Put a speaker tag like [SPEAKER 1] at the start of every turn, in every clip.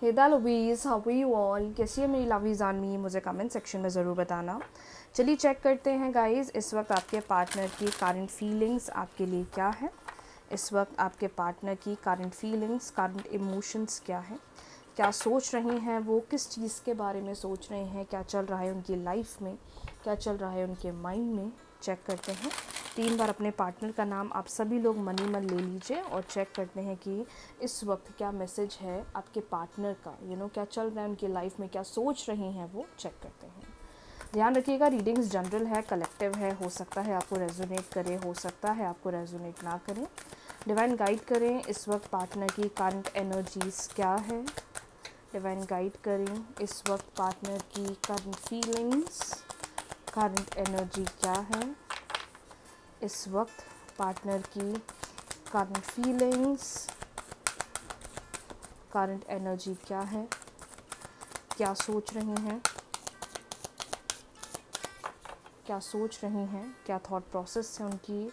[SPEAKER 1] Hey the lovies, how are you all? कैसी है मेरी लवीज़ आर्मी? मुझे कमेंट सेक्शन में ज़रूर बताना। चलिए चेक करते हैं गाइस, इस वक्त आपके पार्टनर की करंट फीलिंग्स आपके लिए क्या है। इस वक्त आपके पार्टनर की करंट फीलिंग्स, करंट इमोशंस क्या है, क्या सोच रहे हैं वो, किस चीज़ के बारे में सोच रहे हैं, क्या चल रहा है उनकी लाइफ में, क्या चल रहा है उनके माइंड में। चेक करते हैं। 3 बार अपने पार्टनर का नाम आप सभी लोग मन ही मन ले लीजिए और चेक करते हैं कि इस वक्त क्या मैसेज है आपके पार्टनर का, क्या चल रहा है उनकी लाइफ में, क्या सोच रहे हैं वो। चेक करते हैं। ध्यान रखिएगा, रीडिंग्स जनरल है, कलेक्टिव है, हो सकता है आपको रेजोनेट करे, हो सकता है आपको रेजोनेट ना करें। डिवाइन गाइड करें, इस वक्त पार्टनर की करंट एनर्जीज क्या है। डिवाइन गाइड करें, इस वक्त पार्टनर की करंट फीलिंग्स, करंट एनर्जी क्या है। इस वक्त पार्टनर की करंट फीलिंग्स, करंट एनर्जी क्या है, क्या सोच रहे हैं, क्या सोच रही हैं, क्या थॉट प्रोसेस है उनकी।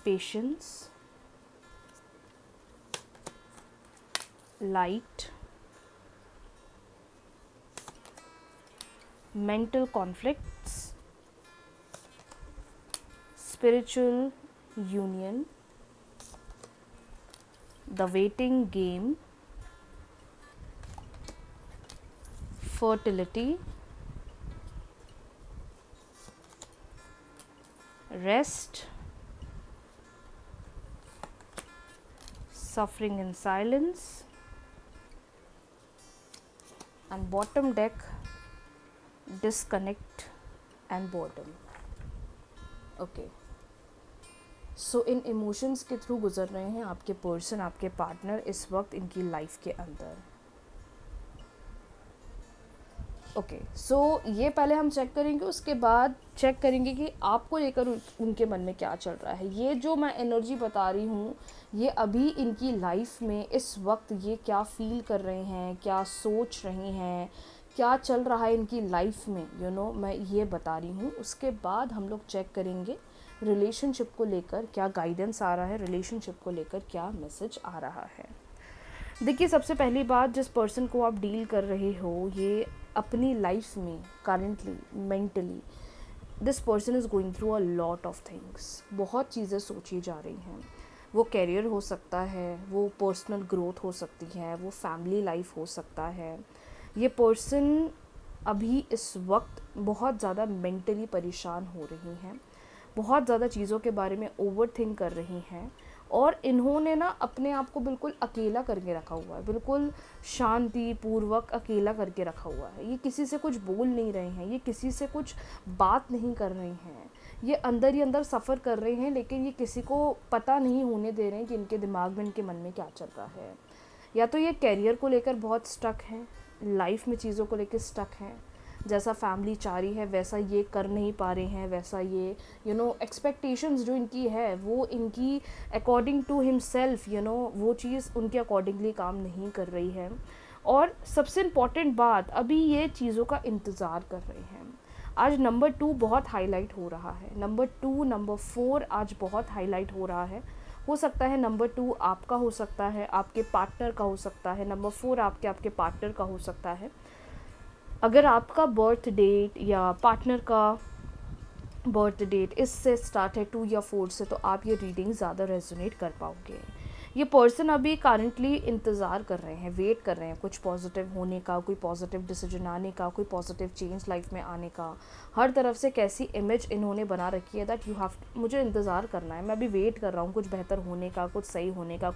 [SPEAKER 1] Patience, light, mental conflicts, spiritual union, the waiting game, fertility, rest, suffering in silence, and bottom deck, disconnect and boredom. Okay, so in emotions के थ्रू गुजर रहे हैं आपके पर्सन, आपके पार्टनर इस वक्त इनकी लाइफ के अंदर। ओके, सो ये पहले हम चेक करेंगे, उसके बाद चेक करेंगे कि आपको लेकर उनके मन में क्या चल रहा है। ये जो मैं एनर्जी बता रही हूँ, ये अभी इनकी लाइफ में इस वक्त ये क्या फील कर रहे हैं, क्या सोच रहे हैं, क्या चल रहा है इनकी लाइफ में, मैं ये बता रही हूँ। उसके बाद हम लोग चेक करेंगे रिलेशनशिप को लेकर क्या गाइडेंस आ रहा है, रिलेशनशिप को लेकर क्या मैसेज आ रहा है। देखिए, सबसे पहली बात, जिस पर्सन को आप डील कर रहे हो, ये अपनी लाइफ में currently mentally this person is going through a lot of things. बहुत चीज़ें सोची जा रही हैं। वो कैरियर हो सकता है, वो पर्सनल ग्रोथ हो सकती है, वो फैमिली लाइफ हो सकता है। ये पर्सन अभी इस वक्त बहुत ज़्यादा मेंटली परेशान हो रही हैं, बहुत ज़्यादा चीज़ों के बारे में ओवर थिंक कर रही हैं, और इन्होंने ना अपने आप को बिल्कुल अकेला करके रखा हुआ है, बिल्कुल शांति पूर्वक अकेला करके रखा हुआ है। ये किसी से कुछ बोल नहीं रहे हैं, ये किसी से कुछ बात नहीं कर रहे हैं, ये अंदर ही अंदर सफ़र कर रहे हैं, लेकिन ये किसी को पता नहीं होने दे रहे हैं कि इनके दिमाग में, इनके मन में क्या चल रहा है। या तो ये कैरियर को लेकर बहुत स्टक हैं, लाइफ में चीज़ों को लेकर स्टक हैं, जैसा फैमिली चाह रही है वैसा ये कर नहीं पा रहे हैं, वैसा ये एक्सपेक्टेशंस जो इनकी है वो इनकी अकॉर्डिंग टू हिमसेल्फ वो चीज़ उनके अकॉर्डिंगली काम नहीं कर रही है। और सबसे इम्पॉर्टेंट बात, अभी ये चीज़ों का इंतज़ार कर रहे हैं। आज नंबर 2 बहुत हाईलाइट हो रहा है, नंबर 2, नंबर 4 आज बहुत हाईलाइट हो रहा है। हो सकता है नंबर 2 आपका हो सकता है, आपके पार्टनर का हो सकता है, नंबर 4 आपके पार्टनर का हो सकता है। अगर आपका बर्थ डेट या पार्टनर का बर्थ डेट इससे स्टार्ट है 2 या 4 से, तो आप ये रीडिंग ज़्यादा रेजोनेट कर पाओगे। ये पर्सन अभी करंटली इंतज़ार कर रहे हैं, वेट कर रहे हैं कुछ पॉजिटिव होने का, कोई पॉजिटिव डिसीजन आने का, कोई पॉजिटिव चेंज लाइफ में आने का। हर तरफ से कैसी इमेज इन्होंने बना रखी है दैट यू हैव, मुझे इंतज़ार करना है, मैं अभी वेट कर रहा हूँ कुछ बेहतर होने का, कुछ सही होने का,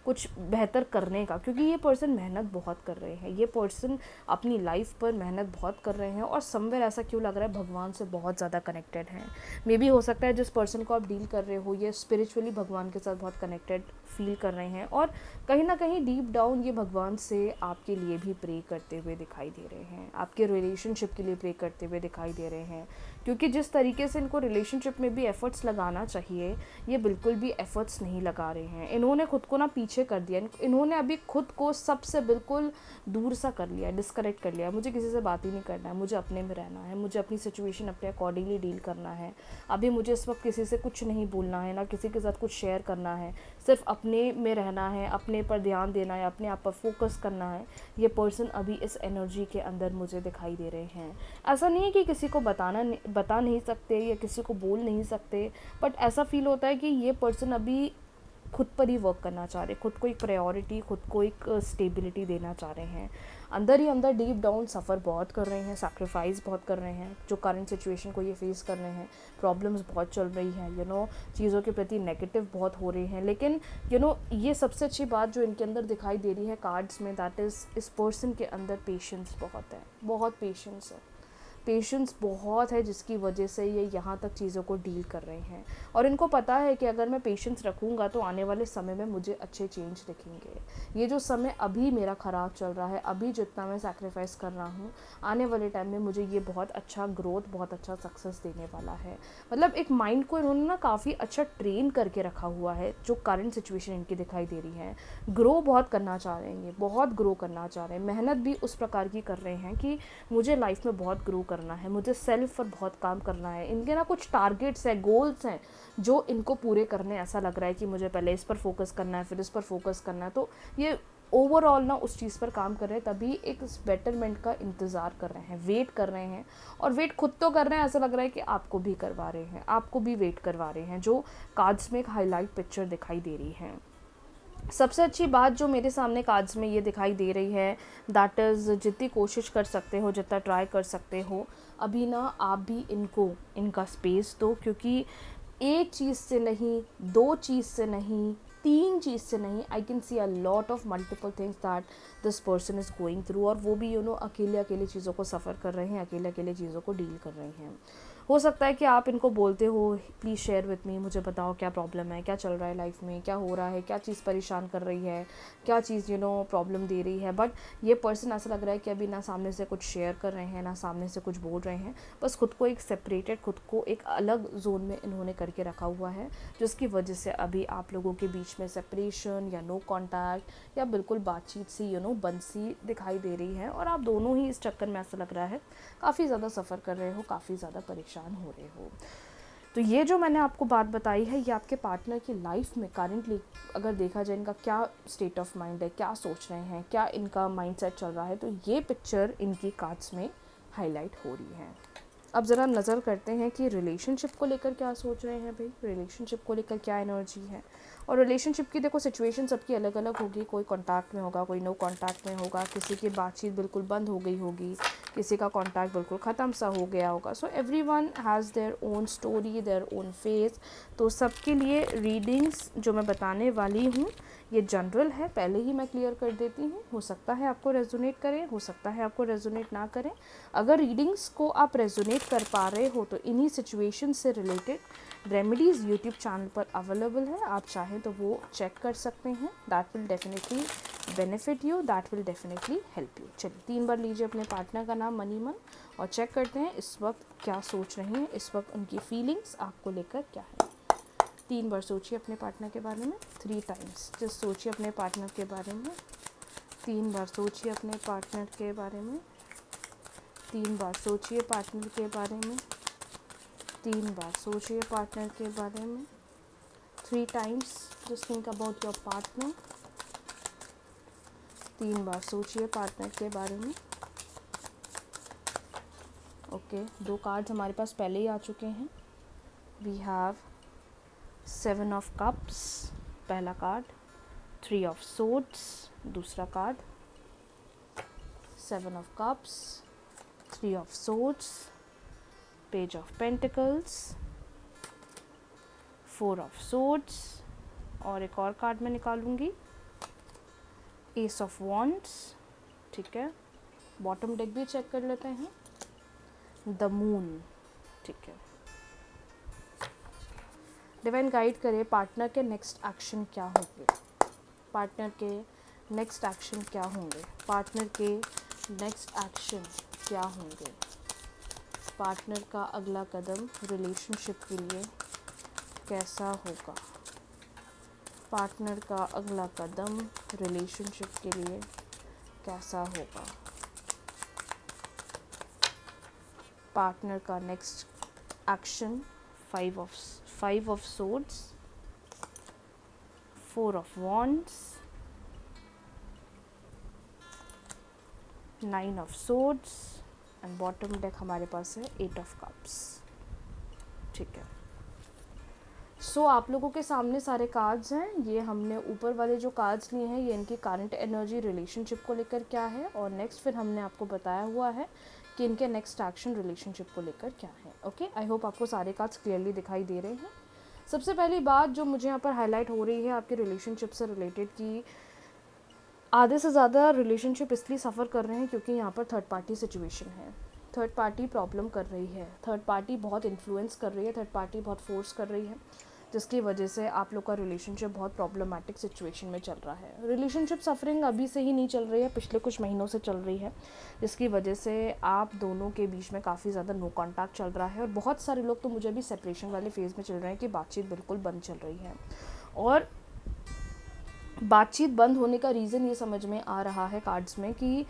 [SPEAKER 1] कुछ बेहतर करने का। क्योंकि ये पर्सन मेहनत बहुत कर रहे हैं, ये पर्सन अपनी लाइफ पर मेहनत बहुत कर रहे हैं, और समवेयर ऐसा क्यों लग रहा है भगवान से बहुत ज़्यादा कनेक्टेड हैं। मे बी हो सकता है जिस पर्सन को आप डील कर रहे हो ये स्पिरिचुअली भगवान के साथ बहुत कनेक्टेड फील कर रहे हैं, और कहीं ना कहीं डीप डाउन ये भगवान से आपके लिए भी प्रे करते हुए दिखाई दे रहे हैं, आपके रिलेशनशिप के लिए प्रे करते हुए दिखाई दे रहे हैं। क्योंकि जिस तरीके से इनको रिलेशनशिप में भी एफर्ट्स लगाना चाहिए, ये बिल्कुल भी एफर्ट्स नहीं लगा रहे हैं। इन्होंने खुद को ना पीछे कर दिया, इन्होंने अभी खुद को सबसे बिल्कुल दूर सा कर लिया, डिस्कनेक्ट कर लिया। मुझे किसी से बात ही नहीं करना है, मुझे अपने में रहना है, मुझे अपनी सिचुएशन अपने अकॉर्डिंगली डील करना है। अभी मुझे इस वक्त किसी से कुछ नहीं बोलना है, ना किसी के साथ कुछ शेयर करना है, सिर्फ अपने में रहना है, अपने पर ध्यान देना है, अपने आप पर फोकस करना है, ये पर्सन अभी इस एनर्जी के अंदर मुझे दिखाई दे रहे हैं। ऐसा नहीं है कि किसी को बता नहीं सकते या किसी को बोल नहीं सकते, बट ऐसा फील होता है कि ये पर्सन अभी खुद पर ही वर्क करना चाह रहे हैं, खुद को एक प्रायोरिटी, खुद को एक स्टेबिलिटी देना चाह रहे हैं। अंदर ही अंदर डीप डाउन सफ़र बहुत कर रहे हैं, सैक्रिफाइस बहुत कर रहे हैं। जो करंट सिचुएशन को ये फेस कर रहे हैं, प्रॉब्लम्स बहुत चल रही हैं, चीज़ों के प्रति नेगेटिव बहुत हो रही हैं, लेकिन ये सबसे अच्छी बात जो इनके अंदर दिखाई दे रही है कार्ड्स में, दैट इज़ इस पर्सन के अंदर पेशेंस बहुत है, बहुत पेशेंस है। पेशेंस बहुत है, जिसकी वजह से ये यहाँ तक चीज़ों को डील कर रहे हैं। और इनको पता है कि अगर मैं पेशेंस रखूँगा तो आने वाले समय में मुझे अच्छे चेंज दिखेंगे। ये जो समय अभी मेरा ख़राब चल रहा है, अभी जितना मैं सैक्रिफाइस कर रहा हूँ, आने वाले टाइम में मुझे ये बहुत अच्छा ग्रोथ, बहुत अच्छा सक्सेस देने वाला है। मतलब एक माइंड को इन्होंने ना काफ़ी अच्छा ट्रेन करके रखा हुआ है। जो करंट सिचुएशन इनकी दिखाई दे रही है, ग्रो बहुत करना चाह रहे हैं, ये बहुत ग्रो करना चाह रहे हैं। मेहनत भी उस प्रकार की कर रहे हैं कि मुझे लाइफ में बहुत ग्रो करना है, मुझे सेल्फ पर बहुत काम करना है। इनके ना कुछ टारगेट्स हैं, गोल्स हैं जो इनको पूरे करने, ऐसा लग रहा है कि मुझे पहले इस पर फोकस करना है, फिर इस पर फोकस करना है। तो ये ओवरऑल ना उस चीज़ पर काम कर रहे हैं, तभी एक बेटरमेंट का इंतज़ार कर रहे हैं, वेट कर रहे हैं। और वेट खुद तो कर रहे हैं, ऐसा लग रहा है कि आपको भी करवा रहे हैं, आपको भी वेट करवा रहे हैं। जो कार्ड्स में एक हाईलाइट पिक्चर दिखाई दे रही है। सबसे अच्छी बात जो मेरे सामने कार्ड्स में ये दिखाई दे रही है, दैट इज़ जितनी कोशिश कर सकते हो, जितना ट्राई कर सकते हो, अभी ना आप भी इनका स्पेस दो। क्योंकि एक चीज़ से नहीं, दो चीज़ से नहीं, तीन चीज़ से नहीं, I can see a lot of multiple things that this person is going through. और वो भी अकेले अकेले चीज़ों को सफ़र कर रहे हैं, अकेले अकेले चीज़ों को डील कर रहे हैं। हो सकता है कि आप इनको बोलते हो, प्लीज़ शेयर विथ मी, मुझे बताओ क्या प्रॉब्लम है, क्या चल रहा है लाइफ में, क्या हो रहा है, क्या चीज़ परेशान कर रही है, क्या चीज़ प्रॉब्लम दे रही है। बट ये पर्सन ऐसा लग रहा है कि अभी ना सामने से कुछ शेयर कर रहे हैं, ना सामने से कुछ बोल रहे हैं, बस खुद को एक सेपरेटेड, खुद को एक अलग जोन में इन्होंने करके रखा हुआ है, जिसकी वजह से अभी आप लोगों के बीच में सेपरेशन या नो कॉन्टैक्ट या बिल्कुल बातचीत सी बंद सी दिखाई दे रही है। और आप दोनों ही इस चक्कर में, ऐसा लग रहा है, काफ़ी ज़्यादा सफ़र कर रहे हो, काफ़ी ज़्यादा परेशान हो रहे हो। तो ये जो मैंने आपको बात बताई है, ये आपके पार्टनर की लाइफ में करेंटली अगर देखा जाए, इनका क्या स्टेट ऑफ माइंड है, क्या सोच रहे हैं, क्या इनका माइंडसेट चल रहा है, तो ये पिक्चर इनकी कार्ड्स में हाईलाइट हो रही है। अब ज़रा नज़र करते हैं कि रिलेशनशिप को लेकर क्या सोच रहे हैं भाई, रिलेशनशिप को लेकर क्या एनर्जी है। और रिलेशनशिप की देखो सिचुएशन सबकी अलग अलग होगी, कोई कांटेक्ट में होगा, कोई नो कांटेक्ट में होगा, किसी की बातचीत बिल्कुल बंद हो गई होगी, किसी का कांटेक्ट बिल्कुल ख़त्म सा हो गया होगा। So everyone has their own story, their own face. तो सबके लिए रीडिंग्स जो मैं बताने वाली हूँ, ये जनरल है, पहले ही मैं क्लियर कर देती हूँ। हो सकता है आपको रेजोनेट करे, हो सकता है आपको रेजोनेट ना करें। अगर रीडिंग्स को आप रेजोनेट कर पा रहे हो तो इन्हीं सिचुएशन से रिलेटेड रेमेडीज़ यूट्यूब चैनल पर अवेलेबल है, आप चाहें तो वो चेक कर सकते हैं। That will definitely benefit you, that will definitely help you. चलिए 3 बार लीजिए अपने पार्टनर का नाम मनी मन और चेक करते हैं इस वक्त क्या सोच रहे हैं, इस वक्त उनकी फीलिंग्स आपको लेकर क्या है। 3 बार सोचिए अपने पार्टनर के बारे में, 3 टाइम्स जस्ट सोचिए अपने पार्टनर के बारे में। 3 बार सोचिए अपने पार्टनर के बारे में। 3 बार सोचिए पार्टनर के बारे में। 3 बार सोचिए पार्टनर के बारे में। 3 times just think about your partner. 3 बार सोचिए पार्टनर के बारे में। ओके, 2 कार्ड्स हमारे पास पहले ही आ चुके हैं। वी हैव 7 ऑफ कप्स पहला कार्ड, 3 ऑफ सोर्ड्स दूसरा card, 7 of cups, 3 of swords, page of pentacles, 4 of swords, और एक और कार्ड मैं निकालूंगी, एस ऑफ वॉन्ड्स। ठीक है, बॉटम डेक भी चेक कर लेते हैं, द मून। ठीक है, डिवाइन गाइड करे पार्टनर के नेक्स्ट एक्शन क्या होंगे, पार्टनर के नेक्स्ट एक्शन क्या होंगे, पार्टनर के नेक्स्ट एक्शन क्या होंगे, पार्टनर का अगला कदम रिलेशनशिप के लिए कैसा होगा, पार्टनर का अगला कदम रिलेशनशिप के लिए कैसा होगा, पार्टनर का next action, 5 of swords, 4 of wands, 9 of swords and bottom deck हमारे पास है 8 ऑफ कप्स। ठीक है, सो आप लोगों के सामने सारे कार्ड्स हैं। ये हमने ऊपर वाले जो कार्ड्स लिए हैं ये इनकी करंट एनर्जी रिलेशनशिप को लेकर क्या है, और नेक्स्ट फिर हमने आपको बताया हुआ है कि इनके नेक्स्ट एक्शन रिलेशनशिप को लेकर क्या है। ओके, आई होप आपको सारे कार्ड्स क्लियरली दिखाई दे रहे हैं। सबसे पहली बात जो मुझे यहाँ पर हाईलाइट हो रही है आपके रिलेशनशिप से रिलेटेड, कि आधे से ज़्यादा रिलेशनशिप इसलिए सफ़र कर रहे हैं क्योंकि यहाँ पर थर्ड पार्टी सिचुएशन है, थर्ड पार्टी प्रॉब्लम कर रही है, थर्ड पार्टी बहुत इन्फ्लुएंस कर रही है, थर्ड पार्टी बहुत फोर्स कर रही है, जिसकी वजह से आप लोग का रिलेशनशिप बहुत प्रॉब्लमेटिक सिचुएशन में चल रहा है। रिलेशनशिप सफरिंग अभी से ही नहीं चल रही है, पिछले कुछ महीनों से चल रही है, जिसकी वजह से आप दोनों के बीच में काफ़ी ज़्यादा नो कॉन्टैक्ट चल रहा है। और बहुत सारे लोग तो मुझे अभी सेपरेशन वाले फेज़ में चल रहे हैं कि बातचीत बिल्कुल बंद चल रही है। और बातचीत बंद होने का रीज़न ये समझ में आ रहा है कार्ड्स में कि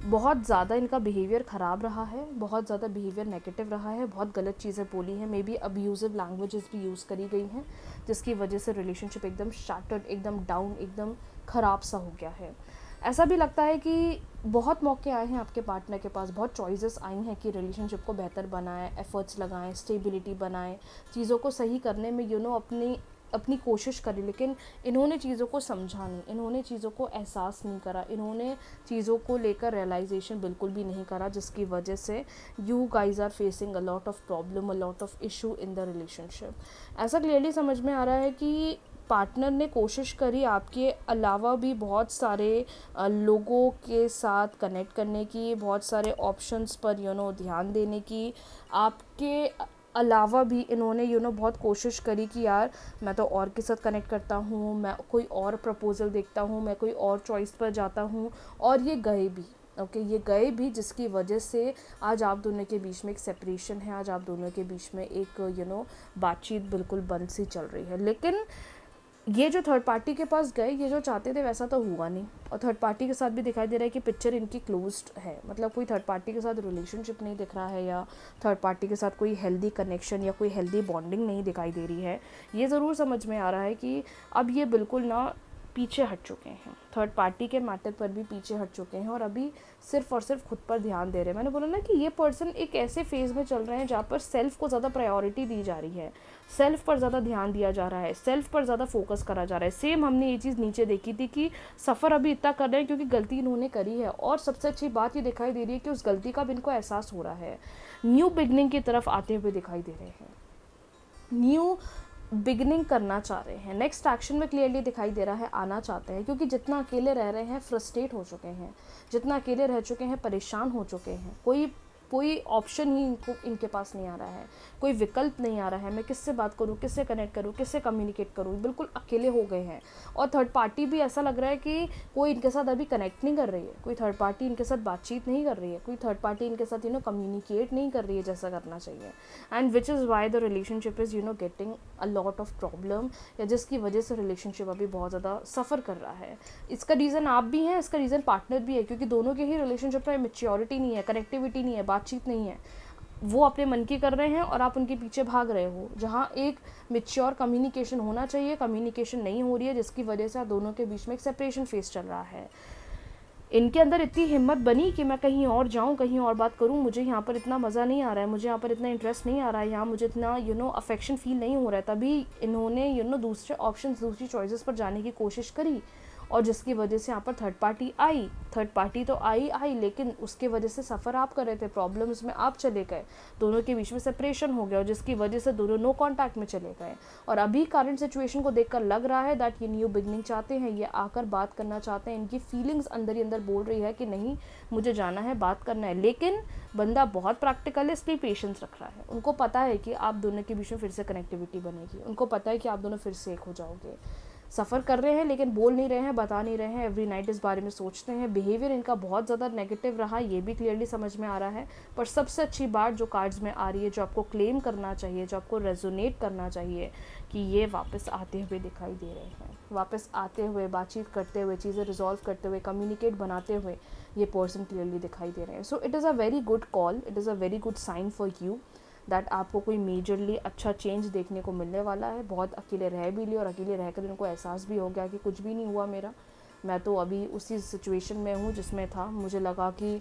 [SPEAKER 1] बहुत ज़्यादा इनका बिहेवियर ख़राब रहा है, बहुत ज़्यादा बिहेवियर नेगेटिव रहा है, बहुत गलत चीज़ें बोली हैं, मे बी अब्यूज़िव लैंग्वेजेस भी यूज़ करी गई हैं, जिसकी वजह से रिलेशनशिप एकदम शैटर्ड, एकदम डाउन, एकदम ख़राब सा हो गया है। ऐसा भी लगता है कि बहुत मौके आए हैं आपके पार्टनर के पास, बहुत चॉइसेस आई हैं कि रिलेशनशिप को बेहतर बनाएं, एफर्ट्स लगाएं, स्टेबिलिटी बनाएं, चीज़ों को सही करने में अपनी कोशिश करी, लेकिन इन्होंने चीज़ों को समझा नहीं, इन्होंने चीज़ों को एहसास नहीं करा, इन्होंने चीज़ों को लेकर रियलाइजेशन बिल्कुल भी नहीं करा, जिसकी वजह से you guys are facing a lot of problem, a lot of issue in the relationship. ऐसा क्लियरली समझ में आ रहा है कि पार्टनर ने कोशिश करी आपके अलावा भी बहुत सारे लोगों के साथ कनेक्ट करने की, बहुत सारे ऑप्शंस पर ध्यान देने की, आपके अलावा भी इन्होंने बहुत कोशिश करी कि यार मैं तो और के साथ कनेक्ट करता हूँ, मैं कोई और प्रपोज़ल देखता हूँ, मैं कोई और चॉइस पर जाता हूँ, और ये गए भी। ओके, ये गए भी, जिसकी वजह से आज आप दोनों के बीच में एक सेपरेशन है, आज आप दोनों के बीच में एक बातचीत बिल्कुल बंद सी चल रही है। लेकिन ये जो थर्ड पार्टी के पास गए, ये जो चाहते थे वैसा तो हुआ नहीं, और थर्ड पार्टी के साथ भी दिखाई दे रहा है कि पिक्चर इनकी क्लोज्ड है, मतलब कोई थर्ड पार्टी के साथ रिलेशनशिप नहीं दिख रहा है, या थर्ड पार्टी के साथ कोई हेल्दी कनेक्शन या कोई हेल्दी बॉन्डिंग नहीं दिखाई दे रही है। ये ज़रूर समझ में आ रहा है कि अब ये बिल्कुल ना पीछे हट चुके हैं, थर्ड पार्टी के मैटर पर भी पीछे हट चुके हैं, और अभी सिर्फ और सिर्फ खुद पर ध्यान दे रहे हैं। मैंने बोला ना कि ये पर्सन एक ऐसे फेज़ में चल रहे हैं जहाँ पर सेल्फ को ज़्यादा प्रायोरिटी दी जा रही है, सेल्फ पर ज़्यादा ध्यान दिया जा रहा है, सेल्फ पर ज़्यादा फोकस करा जा रहा है। सेम हमने ये चीज़ नीचे देखी थी कि सफ़र अभी इतना कर रहे हैं क्योंकि गलती इन्होंने करी है, और सबसे अच्छी बात ये दिखाई दे रही है कि उस गलती का भी इनको एहसास हो रहा है, न्यू बिगनिंग की तरफ आते हुए दिखाई दे रहे हैं, न्यू बिगनिंग करना चाह रहे हैं, नेक्स्ट एक्शन में क्लियरली दिखाई दे रहा है आना चाहते हैं, क्योंकि जितना अकेले रह रहे हैं फ्रस्ट्रेट हो चुके हैं, जितना अकेले रह चुके हैं परेशान हो चुके हैं, कोई ऑप्शन ही इनके पास नहीं आ रहा है, कोई विकल्प नहीं आ रहा है, मैं किससे बात करूं, किससे कनेक्ट करूं, किससे कम्युनिकेट करूं, बिल्कुल अकेले हो गए हैं। और थर्ड पार्टी भी ऐसा लग रहा है कि कोई इनके साथ अभी कनेक्ट नहीं कर रही है, कोई थर्ड पार्टी इनके साथ बातचीत नहीं कर रही है, कोई थर्ड पार्टी इनके साथ कम्युनिकेट नहीं कर रही है जैसा करना चाहिए, and which is why the relationship is getting a lot of problem, या जिसकी वजह से रिलेशनशिप अभी बहुत ज़्यादा सफ़र कर रहा है। इसका रीज़न आप भी हैं, इसका रीज़न पार्टनर भी है, क्योंकि दोनों के ही रिलेशनशिप में मैच्योरिटी नहीं है, कनेक्टिविटी नहीं है, बातचीत नहीं है, वो अपने मन की कर रहे हैं और आप उनके पीछे भाग रहे हो। जहाँ एक मैच्योर कम्युनिकेशन होना चाहिए, कम्युनिकेशन नहीं हो रही है, जिसकी वजह से आप दोनों के बीच में एक सेपरेशन फेस चल रहा है। इनके अंदर इतनी हिम्मत बनी कि मैं कहीं और जाऊं, कहीं और बात करूं, मुझे यहाँ पर इतना मज़ा नहीं आ रहा है, मुझे यहाँ पर इतना इंटरेस्ट नहीं आ रहा है, यहाँ मुझे इतना अफेक्शन फील नहीं हो रहा है, तभी इन्होंने दूसरे ऑप्शंस, दूसरी चॉइसेस पर जाने की कोशिश करी, और जिसकी वजह से यहाँ पर थर्ड पार्टी आई। थर्ड पार्टी तो आई, लेकिन उसके वजह से सफ़र आप कर रहे थे, प्रॉब्लम्स में आप चले गए, दोनों के बीच में सेपरेशन हो गया, और जिसकी वजह से दोनों नो कांटेक्ट में चले गए। और अभी करंट सिचुएशन को देखकर लग रहा है दैट ये न्यू बिगनिंग चाहते हैं, ये आकर बात करना चाहते हैं, इनकी फीलिंग्स अंदर ही अंदर बोल रही है कि नहीं मुझे जाना है, बात करना है। लेकिन बंदा बहुत प्रैक्टिकल है, इसलिए पेशेंस रख रहा है। उनको पता है कि आप दोनों के बीच में फिर से कनेक्टिविटी बनेगी, उनको पता है कि आप दोनों फिर से एक हो जाओगे। सफ़र कर रहे हैं लेकिन बोल नहीं रहे हैं, बता नहीं रहे हैं, एवरी नाइट इस बारे में सोचते हैं। बिहेवियर इनका बहुत ज़्यादा नेगेटिव रहा, ये भी क्लियरली समझ में आ रहा है। पर सबसे अच्छी बात जो कार्ड्स में आ रही है, जो आपको क्लेम करना चाहिए, जो आपको रेजोनेट करना चाहिए, कि ये वापस आते हुए दिखाई दे रहे हैं, वापस आते हुए, बातचीत करते हुए, चीज़ें रिजॉल्व करते हुए, कम्युनिकेट बनाते हुए ये पर्सन क्लियरली दिखाई दे रहे हैं। So it is a very good call, it is a very good sign for you that आपको कोई मेजरली अच्छा चेंज देखने को मिलने वाला है। बहुत अकेले रह भी लिए और अकेले रहकर इनको एहसास भी हो गया कि कुछ भी नहीं हुआ मेरा, मैं तो अभी उसी सिचुएशन में हूँ जिसमें था। मुझे लगा कि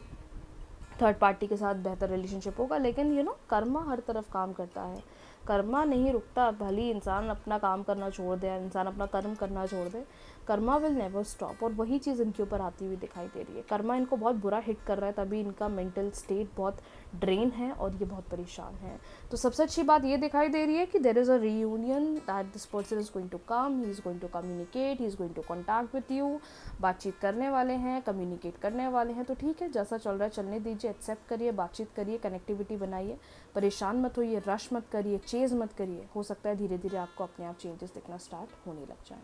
[SPEAKER 1] थर्ड पार्टी के साथ बेहतर रिलेशनशिप होगा, लेकिन कर्मा हर तरफ काम करता है, कर्मा नहीं रुकता। भले इंसान अपना काम करना छोड़ दे, इंसान अपना कर्म करना छोड़ दे, कर्मा विल नेवर स्टॉप। और वही चीज़ इनके ऊपर आती हुई दिखाई दे रही है। कर्मा इनको बहुत बुरा हिट कर रहा है, तभी इनका मेंटल स्टेट बहुत ड्रेन है और ये बहुत परेशान है। तो सबसे अच्छी बात ये दिखाई दे रही है कि there is a reunion, that this person is going to come, he is going to communicate, he is going to contact with you. बातचीत करने वाले हैं, कम्युनिकेट करने वाले हैं। तो ठीक है, जैसा चल रहा है चलने दीजिए, एक्सेप्ट करिए, बातचीत करिए, कनेक्टिविटी बनाइए, परेशान मत होइए, रश मत करिए, चेज़ मत करिए। हो सकता है धीरे धीरे आपको अपने आप चेंजेस दिखना स्टार्ट होने लग जाएँ।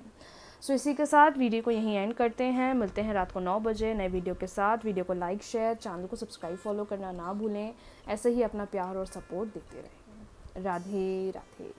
[SPEAKER 1] सो इसी के साथ वीडियो को यहीं एंड करते हैं। मिलते हैं रात को 9 बजे नए वीडियो के साथ। वीडियो को लाइक, शेयर, चैनल को सब्सक्राइब, फॉलो करना ना भूलें। ऐसे ही अपना प्यार और सपोर्ट देते रहें। राधे राधे।